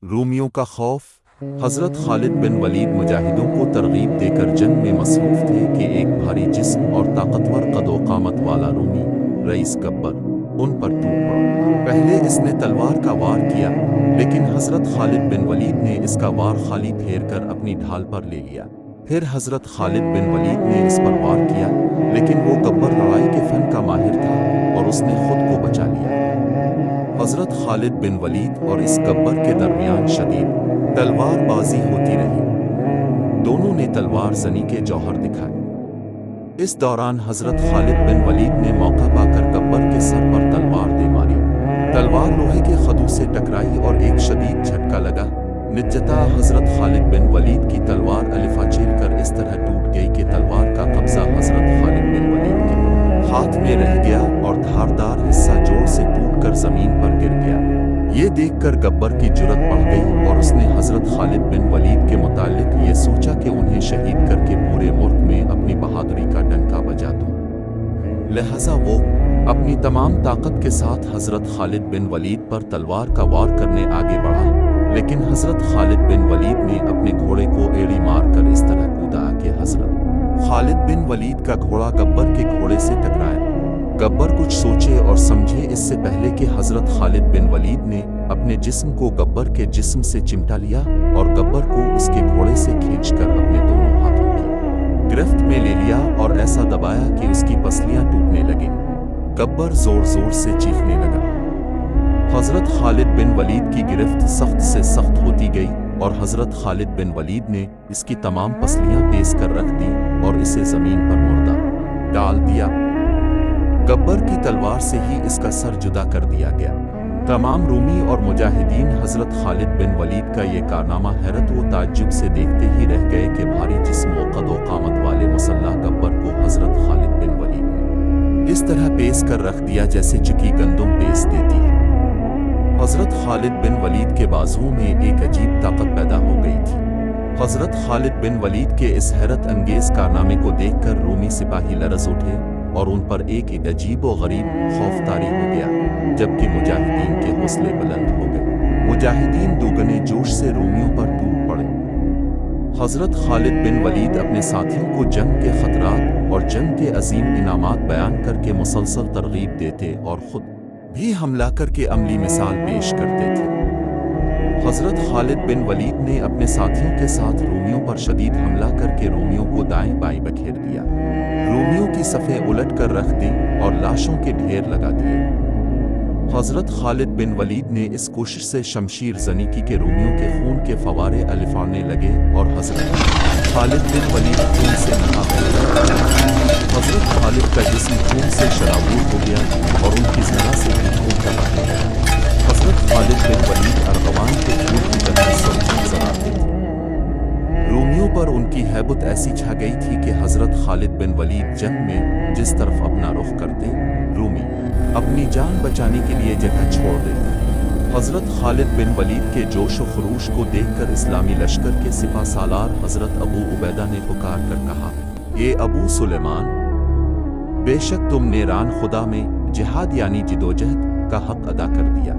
رومیوں کا خوف۔ حضرت خالد بن ولید مجاہدوں کو ترغیب دے کر جنگ میں مصروف تھے کہ ایک بھاری جسم اور طاقتور قد و قامت والا رومی رئیس گبر ان پر ٹوٹ پڑا۔ پہلے اس نے تلوار کا وار کیا، لیکن حضرت خالد بن ولید نے اس کا وار خالی پھیر کر اپنی ڈھال پر لے لیا۔ پھر حضرت خالد بن ولید نے اس پر وار کیا، لیکن وہ گبر لڑائی کے فن کا ماہر تھا اور اس نے خود کو بچا لیا۔ حضرت خالد بن ولید اور اس گبر کے درمیان شدید تلوار بازی ہوتی رہی۔ دونوں نے تلوار زنی کے جوہر دکھائے۔ اس دوران حضرت خالد بن ولید نے موقع پا کر گبر کے سر پر تلوار دے ماری۔ تلوار لوہے کے خدو سے ٹکرائی اور ایک شدید جھٹکا لگا۔ نجتا حضرت خالد بن ولید کی تلوار الفا چیر کر اس طرح ٹوٹ گئی کہ تلوار کا قبضہ حضرت خالد بن ولید کے ہاتھ میں رہ گیا اور دھاردار حصہ جوڑ سے ٹوٹ کر زمین پر گر گیا۔ یہ دیکھ کر گبر کی جرت بڑھ گئی اور اس نے حضرت خالد بن ولید کے متعلق یہ سوچا کہ انہیں شہید کر کے پورے ملک میں اپنی بہادری کا ڈنکا بجا دوں۔ لہذا وہ اپنی تمام طاقت کے ساتھ حضرت خالد بن ولید پر تلوار کا وار کرنے آگے بڑھا، لیکن حضرت خالد بن ولید نے اپنے گھوڑے کو ایڑی مار کر اس طرح کودا کہ حضرت خالد بن ولید کا گھوڑا گبر کے گھوڑے سے ٹکرایا۔ گبر کچھ سوچے اور سمجھے اس سے پہلے کہ حضرت خالد بن ولید نے اپنے جسم کو گبر کے جسم سے چمٹا لیا اور گبر کو اس کے گھوڑے سے کھینچ کر اپنے دونوں ہاتھوں کی گرفت میں لے لیا اور ایسا دبایا کہ اس کی پسلیاں ٹوٹنے لگیں۔ گبر زور زور سے چیخنے لگا۔ حضرت خالد بن ولید کی گرفت سخت سے سخت ہوتی گئی اور حضرت خالد بن ولید نے اس کی تمام پسلیاں پیس کر رکھ دی اور اسے زمین پر مردہ ڈال دیا۔ گبر کی تلوار سے ہی اس کا سر جدا کر دیا گیا۔ تمام رومی اور مجاہدین حضرت خالد بن ولید کا یہ کارنامہ حیرت و تعجب سے دیکھتے ہی رہ گئے کہ بھاری جسم و قد و قامت والے مسلح گبر کو حضرت خالد بن ولید نے اس طرح پیس کر رکھ دیا جیسے چکی گندم پیس دیتی ہے۔ حضرت خالد بن ولید کے بازوؤں میں ایک عجیب طاقت پیدا ہو گئی تھی۔ حضرت خالد بن ولید کے اس حیرت انگیز کارنامے کو دیکھ کر رومی سپاہی لرز اٹھے اور ان پر ایک عجیب و غریب خوف طاری ہو گیا، جبکہ مجاہدین کے حوصلے بلند ہو گئے۔ مجاہدین دوگنے جوش سے رومیوں پر ٹوٹ پڑے۔ حضرت خالد بن ولید اپنے ساتھیوں کو جنگ کے خطرات اور جنگ کے عظیم انعامات بیان کر کے مسلسل ترغیب دیتے اور خود بھی حملہ کر کے عملی مثال پیش کرتے تھے۔ حضرت خالد بن ولید نے اپنے ساتھیوں کے ساتھ رومیوں پر شدید حملہ کر کے رومیوں کو دائیں بائیں بکھیر دیا۔ رومیوں کی صفیں الٹ کر رکھ دی اور لاشوں کے ڈھیر لگا دیے۔ حضرت خالد بن ولید نے اس کوشش سے شمشیر زنی کی کہ رومیوں کے خون کے فوارے الفانے لگے اور حضرت خالد بن ولید خون سے نہا گئے۔ حضرت خالد کا جسم خون سے شرابور ہو گیا اور ان کی زنا سے بھی خون کا بہنے لگا۔ حضرت خالد بن ولید ارغوان کے پھول کی طرح سبز نظر آتے تھے۔ رومیوں پر ان کی ہیبت ایسی چھا گئی تھی کہ حضرت خالد بن ولید جنگ میں جس طرف اپنا رخ کرتے، رومی اپنی جان بچانے کے لیے جگہ چھوڑ دیتے۔ حضرت خالد بن ولید کے جوش و خروش کو دیکھ کر اسلامی لشکر کے سپہ سالار حضرت ابو عبیدہ نے پکار کر کہا، اے ابو سلیمان، بے شک تم نے ران خدا میں جہاد یعنی جدوجہد کا حق ادا کر دیا۔